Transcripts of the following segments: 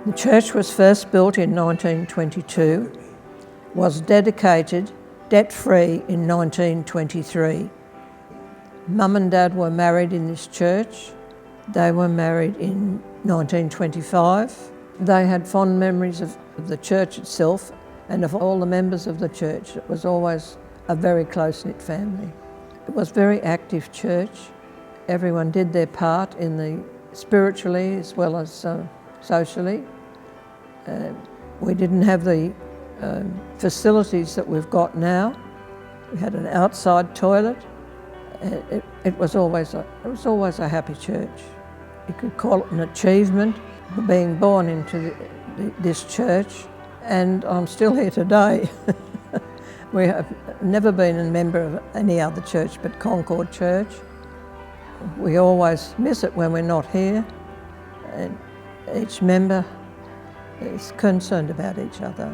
The church was first built in 1922, was dedicated debt-free in 1923. Mum and Dad were married in this church. They were married in 1925. They had fond memories of the church itself and of all the members of the church. It was always a very close-knit family. It was a very active church. Everyone did their part in the spiritually as well as socially. We didn't have the facilities that we've got now. We had an outside toilet. It was always a happy church. You could call it an achievement being born into this church, and I'm still here today. We have never been a member of any other church but Concord Church. We always miss it when we're not here, and each member is concerned about each other.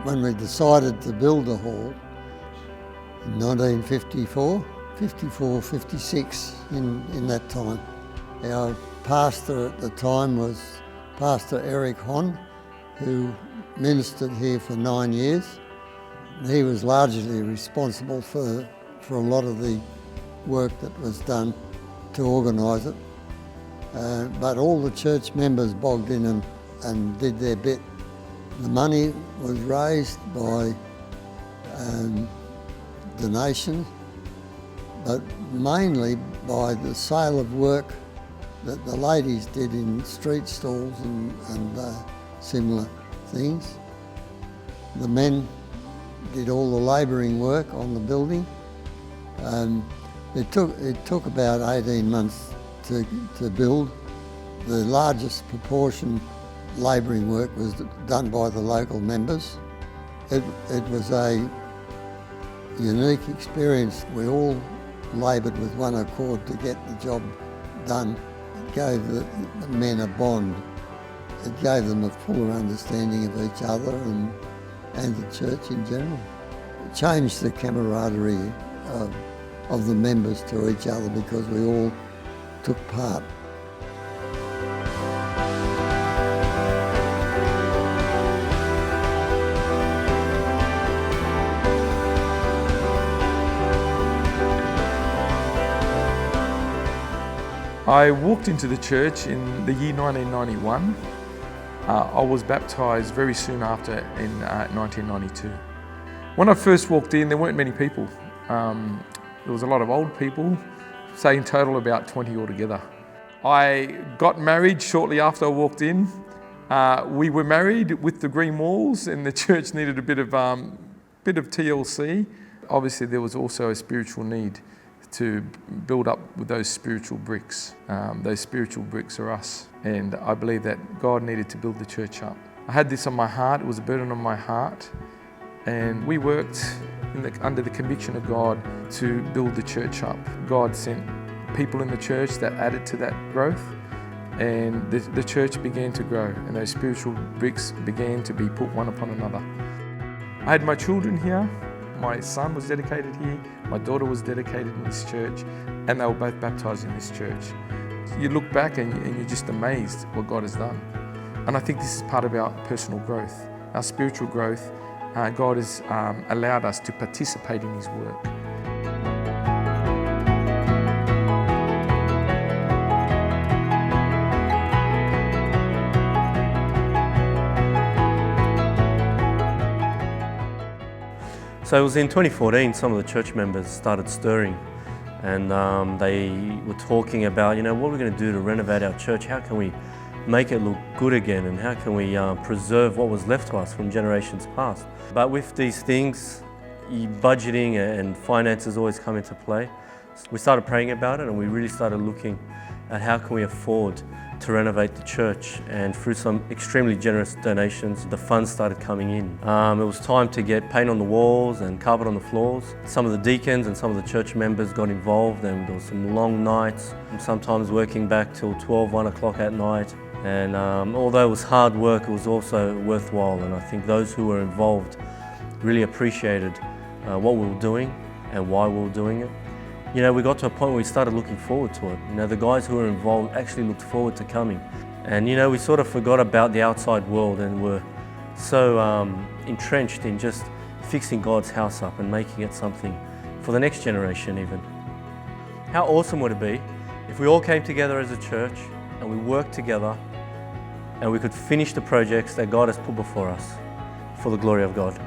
When we decided to build the hall in 1954, 56 in that time, our pastor at the time was Pastor Eric Hon, who ministered here for 9 years. He was largely responsible for a lot of the work that was done to organise it. But all the church members bogged in and did their bit. The money was raised by donations, but mainly by the sale of work that the ladies did in street stalls and similar things. The men did all the labouring work on the building. It took about 18 months to build. The largest proportion labouring work was done by the local members. It was a unique experience. We all laboured with one accord to get the job done. It gave the men a bond. It gave them a fuller understanding of each other and the church in general. It changed the camaraderie of the members to each other because we all took part. I walked into the church in the year 1991. I was baptised very soon after in 1992. When I first walked in, there weren't many people. There was a lot of old people, say in total about 20 altogether. I got married shortly after I walked in. We were married with the green walls, and the church needed a bit of TLC. Obviously, there was also a spiritual need to build up with those spiritual bricks. Those spiritual bricks are us, and I believe that God needed to build the church up. I had this on my heart, it was a burden on my heart, and we worked under the conviction of God to build the church up. God sent people in the church that added to that growth, and the church began to grow, and those spiritual bricks began to be put one upon another. I had my children here. My son was dedicated here, my daughter was dedicated in this church, and they were both baptised in this church. You look back and you're just amazed what God has done. And I think this is part of our personal growth, our spiritual growth. God has allowed us to participate in His work. So it was in 2014, some of the church members started stirring, and they were talking about, what we're going to do to renovate our church. How can we make it look good again, and how can we preserve what was left to us from generations past? But with these things, budgeting and finances always come into play. We started praying about it, and we really started looking at how can we afford to renovate the church, and through some extremely generous donations, the funds started coming in. It was time to get paint on the walls and carpet on the floors. Some of the deacons and some of the church members got involved, and there were some long nights, sometimes working back till 12, 1 o'clock at night. And although it was hard work, it was also worthwhile, and I think those who were involved really appreciated what we were doing and why we were doing it. You know, we got to a point where we started looking forward to it. You know, the guys who were involved actually looked forward to coming. And you know, we sort of forgot about the outside world and were so entrenched in just fixing God's house up and making it something for the next generation even. How awesome would it be if we all came together as a church and we worked together and we could finish the projects that God has put before us for the glory of God.